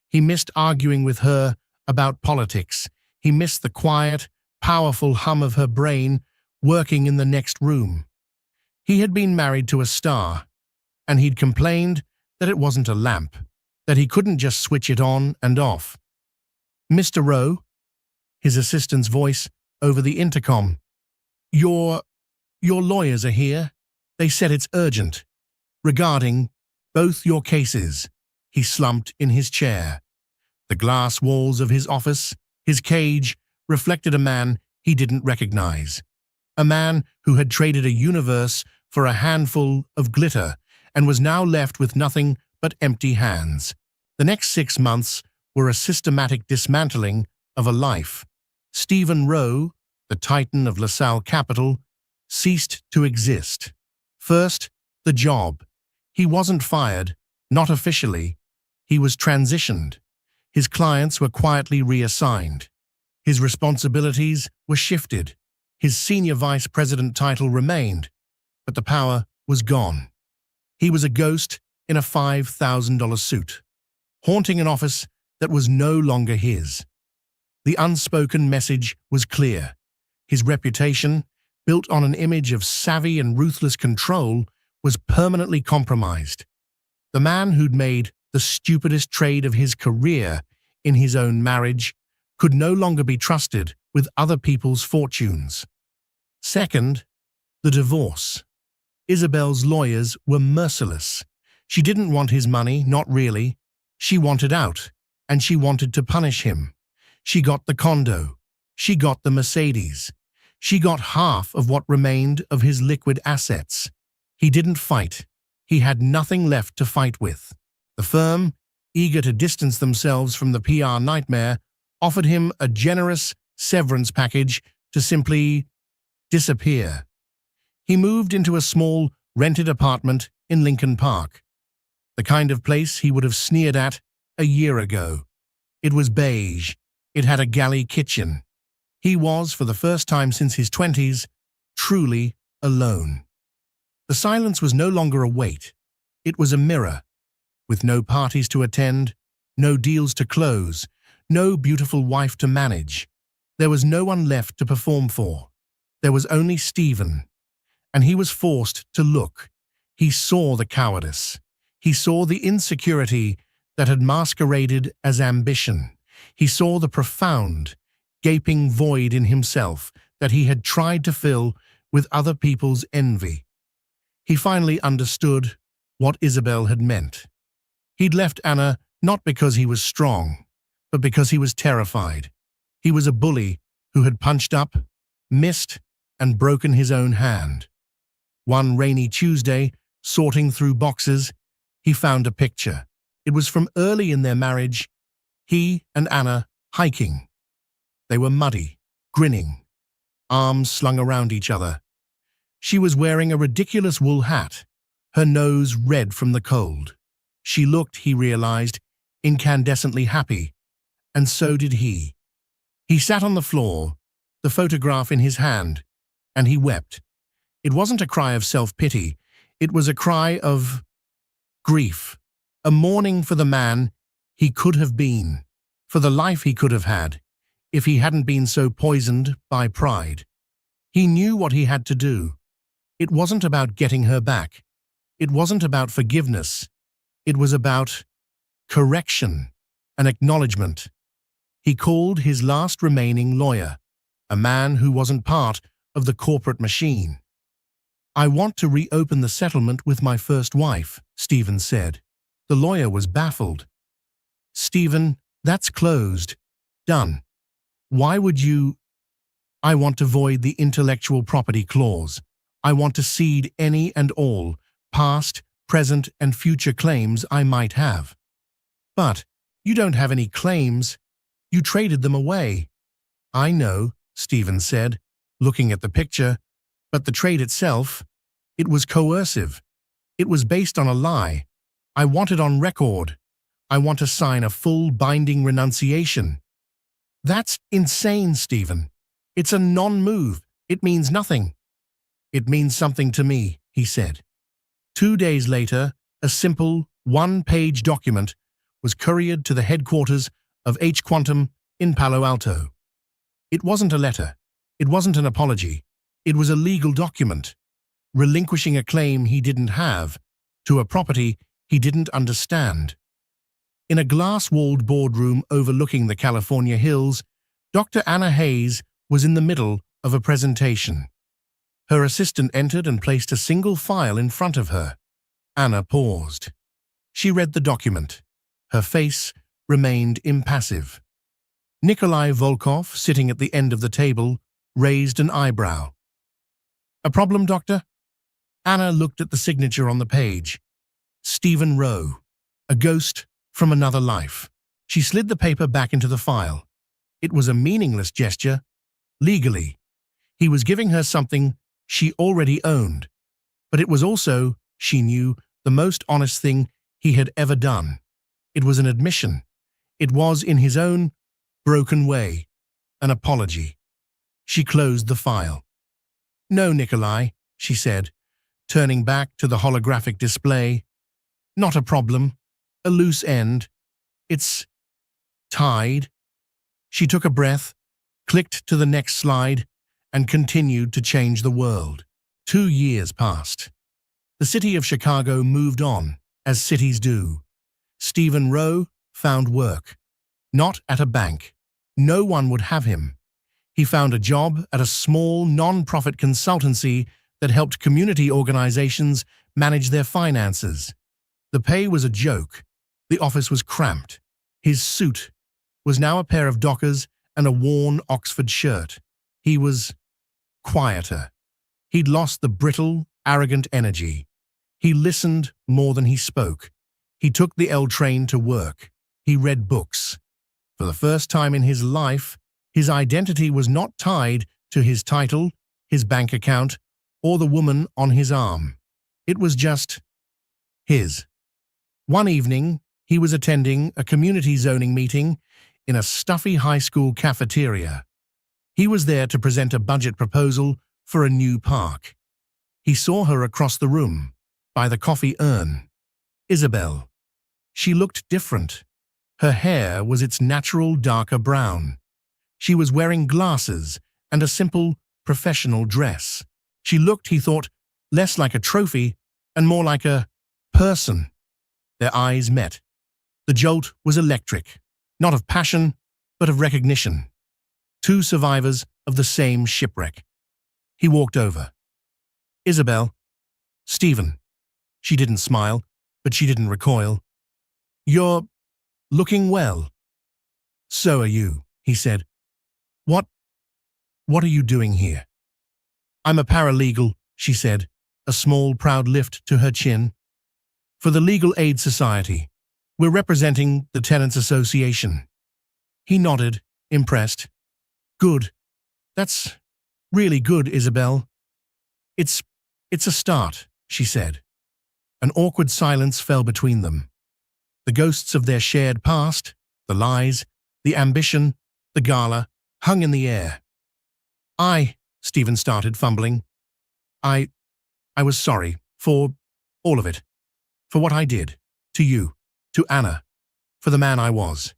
He missed arguing with her about politics. He missed the quiet, powerful hum of her brain working in the next room. He had been married to a star, and he'd complained that it wasn't a lamp, that he couldn't just switch it on and off. "Mr. Rowe," his assistant's voice over the intercom. Your lawyers are here. They said it's urgent. Regarding both your cases." He slumped in his chair. The glass walls of his office, his cage, reflected a man he didn't recognize. A man who had traded a universe for a handful of glitter and was now left with nothing but empty hands. The next 6 months were a systematic dismantling of a life. Stephen Rowe, the titan of LaSalle Capital, ceased to exist. First, the job. He wasn't fired, not officially. He was transitioned. His clients were quietly reassigned. His responsibilities were shifted. His senior vice president title remained, but the power was gone. He was a ghost in a $5,000 suit, haunting an office that was no longer his. The unspoken message was clear. His reputation, built on an image of savvy and ruthless control, was permanently compromised. The man who'd made the stupidest trade of his career in his own marriage could no longer be trusted with other people's fortunes. Second, the divorce. Isabel's lawyers were merciless. She didn't want his money, not really. She wanted out, and she wanted to punish him. She got the condo. She got the Mercedes. She got half of what remained of his liquid assets. He didn't fight. He had nothing left to fight with. The firm, eager to distance themselves from the PR nightmare, offered him a generous severance package to simply disappear. He moved into a small, rented apartment in Lincoln Park, the kind of place he would have sneered at a year ago. It was beige. It had a galley kitchen. He was, for the first time since his 20s, truly alone. The silence was no longer a weight. It was a mirror. With no parties to attend, no deals to close, no beautiful wife to manage, there was no one left to perform for. There was only Stephen. And he was forced to look. He saw the cowardice. He saw the insecurity that had masqueraded as ambition. He saw the profound, gaping void in himself that he had tried to fill with other people's envy. He finally understood what Isabel had meant. He'd left Anna not because he was strong, but because he was terrified. He was a bully who had punched up, missed, and broken his own hand. One rainy Tuesday, sorting through boxes, he found a picture. It was from early in their marriage, he and Anna hiking. They were muddy, grinning, arms slung around each other. She was wearing a ridiculous wool hat, her nose red from the cold. She looked, he realized, incandescently happy, and so did he. He sat on the floor, the photograph in his hand, and he wept. It wasn't a cry of self-pity. It was a cry of grief, a mourning for the man he could have been, for the life he could have had, if he hadn't been so poisoned by pride. He knew what he had to do. It wasn't about getting her back. It wasn't about forgiveness. It was about correction, an acknowledgement. He called his last remaining lawyer, a man who wasn't part of the corporate machine. "I want to reopen the settlement with my first wife," Stephen said. The lawyer was baffled. "Stephen, that's closed. Done. Why would you—" "I want to void the intellectual property clause. I want to cede any and all, past, present, and future claims I might have." "But you don't have any claims. You traded them away." "I know," Stephen said, looking at the picture, "but the trade itself, it was coercive. It was based on a lie. I want it on record. I want to sign a full binding renunciation." "That's insane, Stephen. It's a non-move. It means nothing. It means something to me, he said. 2 days later, a simple, one-page document was couriered to the headquarters of H Quantum in Palo Alto. It wasn't a letter. It wasn't an apology. It was a legal document, relinquishing a claim he didn't have to a property he didn't understand. In a glass-walled boardroom overlooking the California hills, Dr. Anna Hayes was in the middle of a presentation. Her assistant entered and placed a single file in front of her. Anna paused. She read the document. Her face remained impassive. Nikolai Volkov, sitting at the end of the table, raised an eyebrow. "A problem, doctor?" Anna looked at the signature on the page. Stephen Rowe, a ghost from another life. She slid the paper back into the file. It was a meaningless gesture. Legally, he was giving her something she already owned, but it was also, she knew, the most honest thing he had ever done. It was an admission. It was, in his own broken way, an apology. She closed the file. "No, Nikolai," she said, turning back to the holographic display. "Not a problem. A loose end. It's tied." She took a breath, clicked to the next slide, and continued to change the world. 2 years passed. The city of Chicago moved on, as cities do. Stephen Rowe found work. Not at a bank. No one would have him. He found a job at a small, non-profit consultancy that helped community organizations manage their finances. The pay was a joke. The office was cramped. His suit was now a pair of Dockers and a worn Oxford shirt. He was quieter. He'd lost the brittle, arrogant energy. He listened more than he spoke. He took the L train to work. He read books. For the first time in his life, his identity was not tied to his title, his bank account, or the woman on his arm. It was just his. One evening, he was attending a community zoning meeting in a stuffy high school cafeteria. He was there to present a budget proposal for a new park. He saw her across the room, by the coffee urn. Isabel. She looked different. Her hair was its natural darker brown. She was wearing glasses and a simple, professional dress. She looked, he thought, less like a trophy and more like a person. Their eyes met. The jolt was electric, not of passion, but of recognition. Two survivors of the same shipwreck. He walked over. "Isabel." "Stephen." She didn't smile, but she didn't recoil. "You're looking well." "So are you," he said. What are you doing here?" "I'm a paralegal," she said, a small, proud lift to her chin. "For the Legal Aid Society. We're representing the Tenants Association." He nodded, impressed. "Good. That's really good, Isabel." It's a start," she said. An awkward silence fell between them. The ghosts of their shared past, the lies, the ambition, the gala, hung in the air. Stephen started, fumbling. I was sorry for all of it. For what I did. To you. To Anna. For the man I was."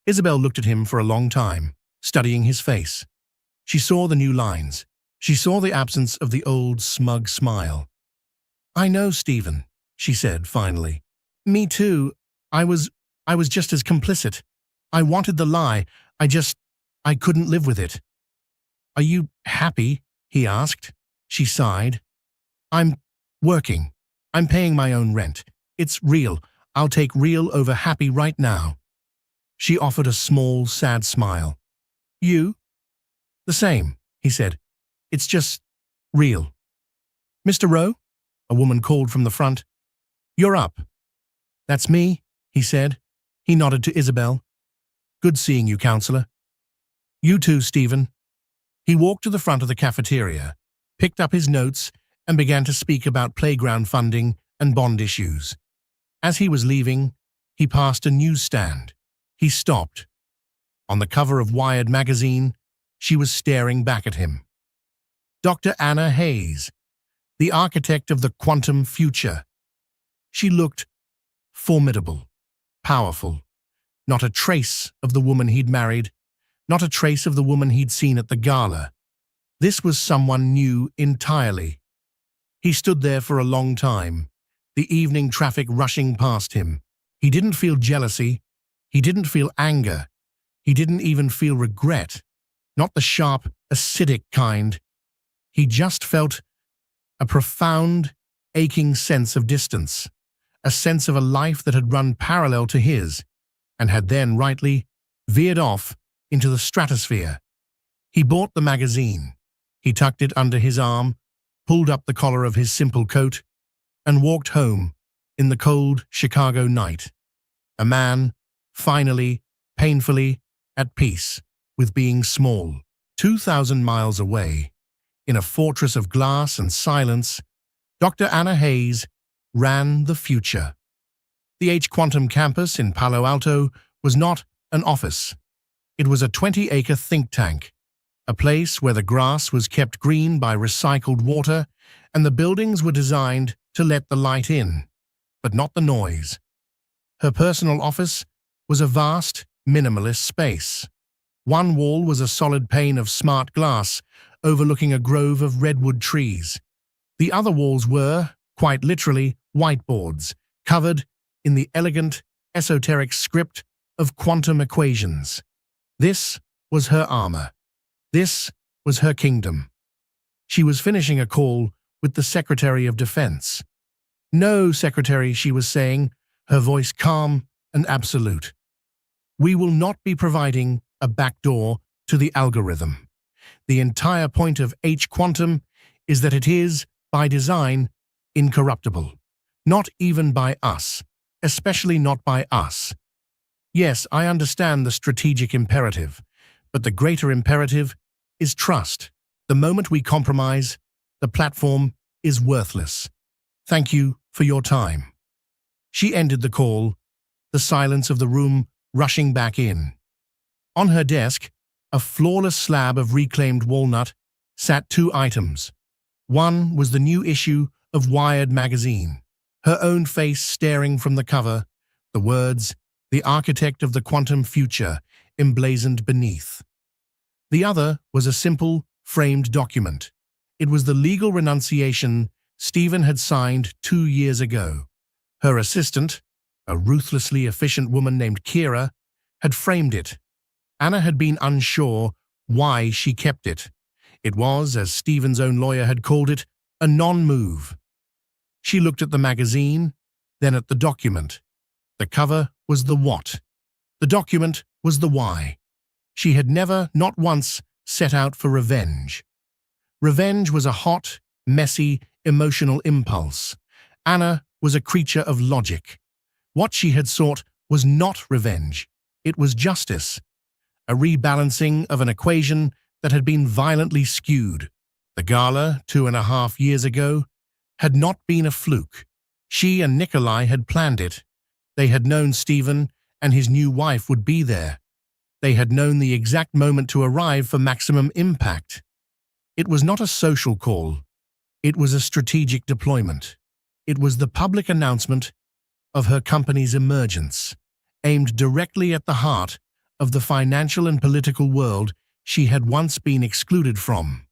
Isabel looked at him for a long time, studying his face. She saw the new lines. She saw the absence of the old smug smile. "I know, Stephen," she said finally. "Me too. I was just as complicit. I wanted the lie. I couldn't live with it." "Are you happy?" he asked. She sighed. "I'm working. I'm paying my own rent. It's real. I'll take real over happy right now." She offered a small, sad smile. "You?" "The same," he said. "It's just real." "Mr. Rowe?" a woman called from the front. "You're up." "That's me," he said. He nodded to Isabel. "Good seeing you, counselor." "You too, Stephen." He walked to the front of the cafeteria, picked up his notes, and began to speak about playground funding and bond issues. As he was leaving, he passed a newsstand. He stopped. On the cover of Wired magazine, She was staring back at him. Dr. Anna Hayes, the architect of the quantum future. She looked formidable, powerful. Not a trace of the woman he'd married, not a trace of the woman he'd seen at the gala. This was someone new entirely. He stood there for a long time, the evening traffic rushing past him. He didn't feel jealousy. He didn't feel anger. He didn't even feel regret. Not the sharp, acidic kind. He just felt a profound, aching sense of distance, a sense of a life that had run parallel to his, and had then rightly veered off into the stratosphere. He bought the magazine. He tucked it under his arm, pulled up the collar of his simple coat, and walked home in the cold Chicago night. A man, finally, painfully, at peace with being small. 2,000 miles away, in a fortress of glass and silence, Dr. Anna Hayes ran the future. The H Quantum campus in Palo Alto was not an office. It was a 20-acre think tank, a place where the grass was kept green by recycled water and the buildings were designed to let the light in, but not the noise. Her personal office was a vast, minimalist space. One wall was a solid pane of smart glass overlooking a grove of redwood trees. The other walls were, quite literally, whiteboards, covered in the elegant, esoteric script of quantum equations. This was her armor. This was her kingdom. She was finishing a call with the Secretary of Defense. "No, Secretary," she was saying, her voice calm and absolute. "We will not be providing a backdoor to the algorithm. The entire point of H Quantum is that it is, by design, incorruptible. Not even by us, especially not by us. Yes, I understand the strategic imperative, but the greater imperative is trust. The moment we compromise, the platform is worthless. Thank you for your time." She ended the call, the silence of the room rushing back in. On her desk, a flawless slab of reclaimed walnut, sat 2 items. One was the new issue of Wired magazine, her own face staring from the cover, the words, "The Architect of the Quantum Future," emblazoned beneath. The other was a simple, framed document. It was the legal renunciation Stephen had signed 2 years ago. Her assistant, a ruthlessly efficient woman named Kira, had framed it. Anna had been unsure why she kept it. It was, as Stephen's own lawyer had called it, a non-move. She looked at the magazine, then at the document. The cover was the what. The document was the why. She had never, not once, set out for revenge. Revenge was a hot, messy, emotional impulse. Anna was a creature of logic. What she had sought was not revenge. It was justice. A rebalancing of an equation that had been violently skewed. The gala, 2.5 years ago, had not been a fluke. She and Nikolai had planned it. They had known Stephen and his new wife would be there. They had known the exact moment to arrive for maximum impact. It was not a social call. It was a strategic deployment. It was the public announcement of her company's emergence, aimed directly at the heart of the financial and political world she had once been excluded from.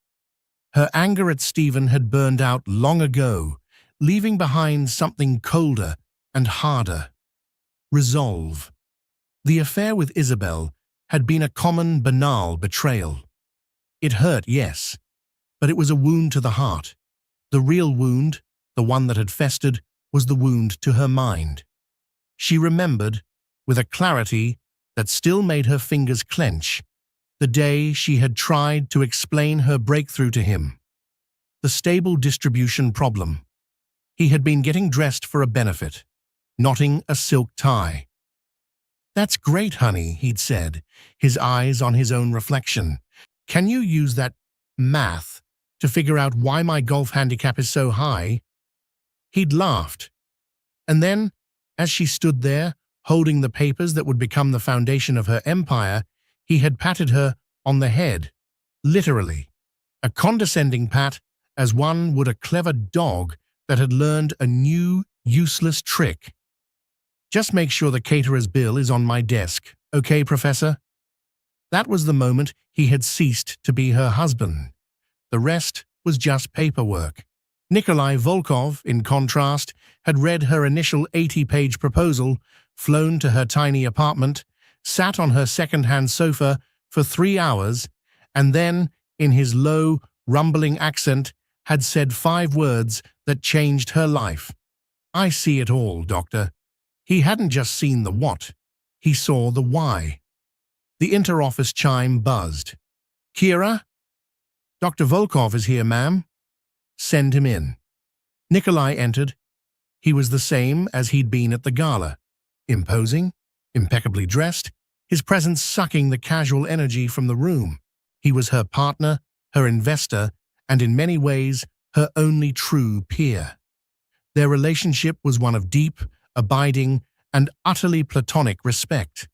Her anger at Stephen had burned out long ago, leaving behind something colder and harder. Resolve. The affair with Isabel had been a common, banal betrayal. It hurt, yes, but it was a wound to the heart. The real wound, the one that had festered, was the wound to her mind. She remembered, with a clarity that still made her fingers clench, the day she had tried to explain her breakthrough to him. The stable distribution problem. He had been getting dressed for a benefit, knotting a silk tie. "That's great, honey," he'd said, his eyes on his own reflection. "Can you use that math to figure out why my golf handicap is so high?" He'd laughed. And then, as she stood there, holding the papers that would become the foundation of her empire, he had patted her on the head. Literally. A condescending pat, as one would a clever dog that had learned a new, useless trick. Just make sure the caterer's bill is on my desk, okay, Professor? That was the moment he had ceased to be her husband. The rest was just paperwork. Nikolai Volkov, in contrast, had read her initial 80-page proposal, flown to her tiny apartment, sat on her second-hand sofa for 3 hours, and then, in his low, rumbling accent, had said 5 words that changed her life. I see it all, Doctor. He hadn't just seen the what, he saw the why. The inter-office chime buzzed. Kira? Dr. Volkov is here, ma'am. Send him in. Nikolai entered. He was the same as he'd been at the gala. Imposing, impeccably dressed, his presence sucking the casual energy from the room. He was her partner, her investor, and in many ways, her only true peer. Their relationship was one of deep, abiding, and utterly platonic respect.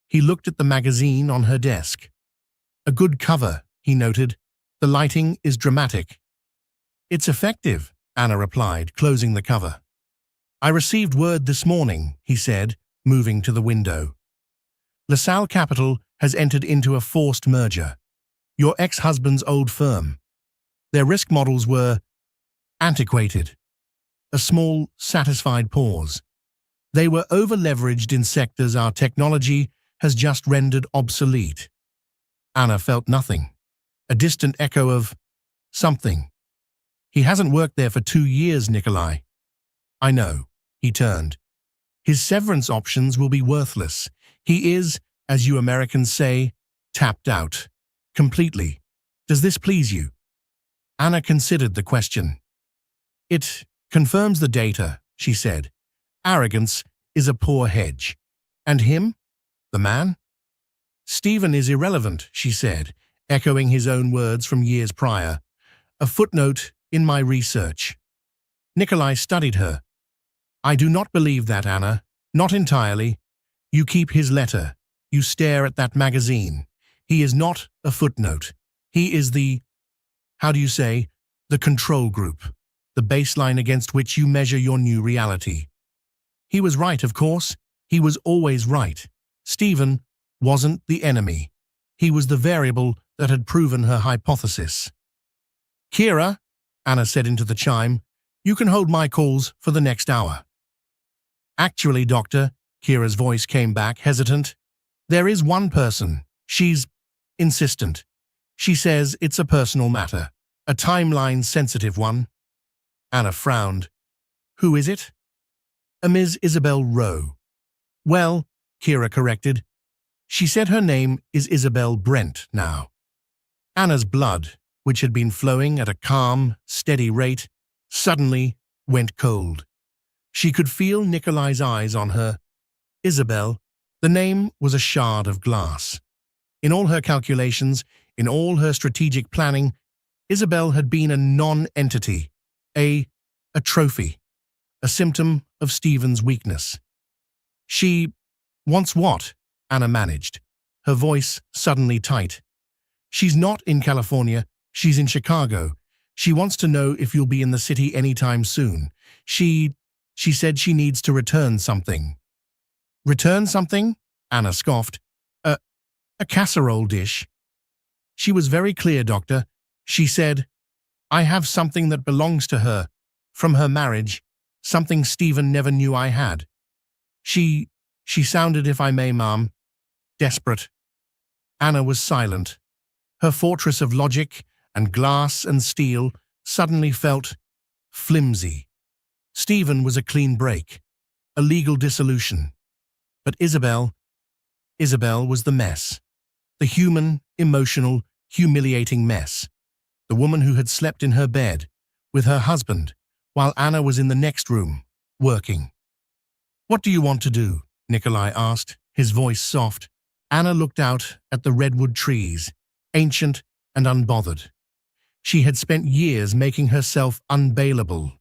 He looked at the magazine on her desk. A good cover, he noted. The lighting is dramatic. It's effective, Anna replied, closing the cover. I received word this morning, he said, moving to the window. LaSalle Capital has entered into a forced merger. Your ex-husband's old firm. Their risk models were antiquated. A small, satisfied pause. They were over-leveraged in sectors our technology has just rendered obsolete. Anna felt nothing. A distant echo of something. He hasn't worked there for 2 years, Nikolai. I know, he turned. His severance options will be worthless. He is, as you Americans say, tapped out. Completely. Does this please you? Anna considered the question. It confirms the data, she said. Arrogance is a poor hedge. And him? The man? Stephen is irrelevant, she said, echoing his own words from years prior. A footnote in my research. Nikolai studied her. I do not believe that, Anna. Not entirely. You keep his letter. You stare at that magazine. He is not a footnote. He is the, how do you say, the control group, the baseline against which you measure your new reality. He was right, of course. He was always right. Stephen wasn't the enemy. He was the variable that had proven her hypothesis. Kira, Anna said into the chime, you can hold my calls for the next hour. Actually, Doctor, Kira's voice came back, hesitant. There is one person. She's insistent. She says it's a personal matter, a timeline-sensitive one. Anna frowned. Who is it? A Ms. Isabel Rowe. Well, Kira corrected. She said her name is Isabel Brent now. Anna's blood, which had been flowing at a calm, steady rate, suddenly went cold. She could feel Nikolai's eyes on her. Isabel, the name was a shard of glass. In all her calculations, in all her strategic planning, Isabel had been a non-entity, a trophy, a symptom of Stephen's weakness. She wants what? Anna managed, her voice suddenly tight. She's not in California, she's in Chicago. She wants to know if you'll be in the city anytime soon. She said she needs to return something. Return something? Anna scoffed. A casserole dish. She was very clear, Doctor. She said, I have something that belongs to her, from her marriage, something Stephen never knew I had. She sounded, if I may, ma'am, desperate. Anna was silent. Her fortress of logic and glass and steel suddenly felt flimsy. Stephen was a clean break, a legal dissolution. But Isabel was the mess. The human, emotional, humiliating mess. The woman who had slept in her bed, with her husband, while Anna was in the next room, working. What do you want to do? Nikolai asked, his voice soft. Anna looked out at the redwood trees, ancient and unbothered. She had spent years making herself unbailable.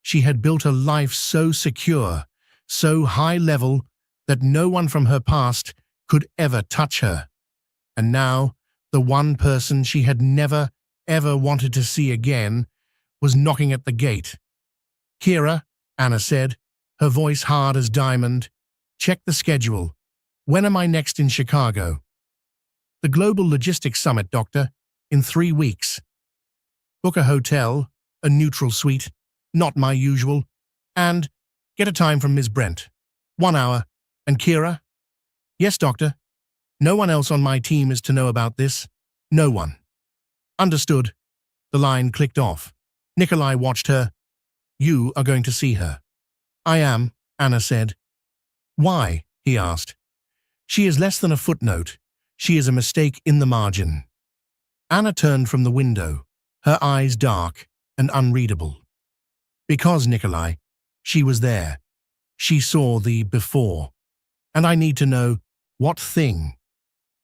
She had built a life so secure, so high-level, that no one from her past could ever touch her. And now, The one person she had never, ever wanted to see again was knocking at the gate. "Kira," Anna said, her voice hard as diamond, "check the schedule. When am I next in Chicago?" "The Global Logistics Summit, Doctor, in 3 weeks. Book a hotel, a neutral suite, not my usual, and get a time from Ms. Brent. 1 hour. And Kira?" "Yes, Doctor. No one else on my team is to know about this. No one." "Understood." The line clicked off. Nikolai watched her. "You are going to see her." "I am," Anna said. "Why?" he asked. "She is less than a footnote. She is a mistake in the margin." Anna turned from the window, her eyes dark and unreadable. "Because, Nikolai, she was there. She saw the before. And I need to know what thing.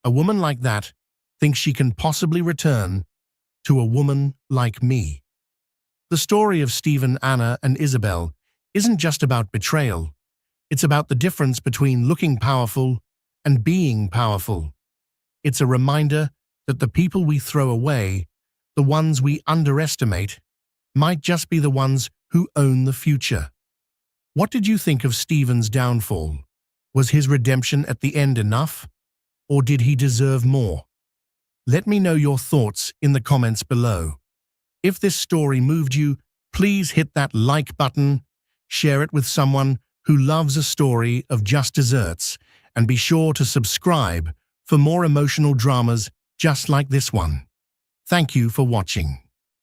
A woman like that thinks she can possibly return to a woman like me." The story of Stephen, Anna, and Isabel isn't just about betrayal. It's about the difference between looking powerful and being powerful. It's a reminder that the people we throw away, the ones we underestimate, might just be the ones who own the future. What did you think of Stephen's downfall? Was his redemption at the end enough? Or did he deserve more? Let me know your thoughts in the comments below. If this story moved you, please hit that like button, share it with someone who loves a story of just desserts, and be sure to subscribe for more emotional dramas just like this one. Thank you for watching.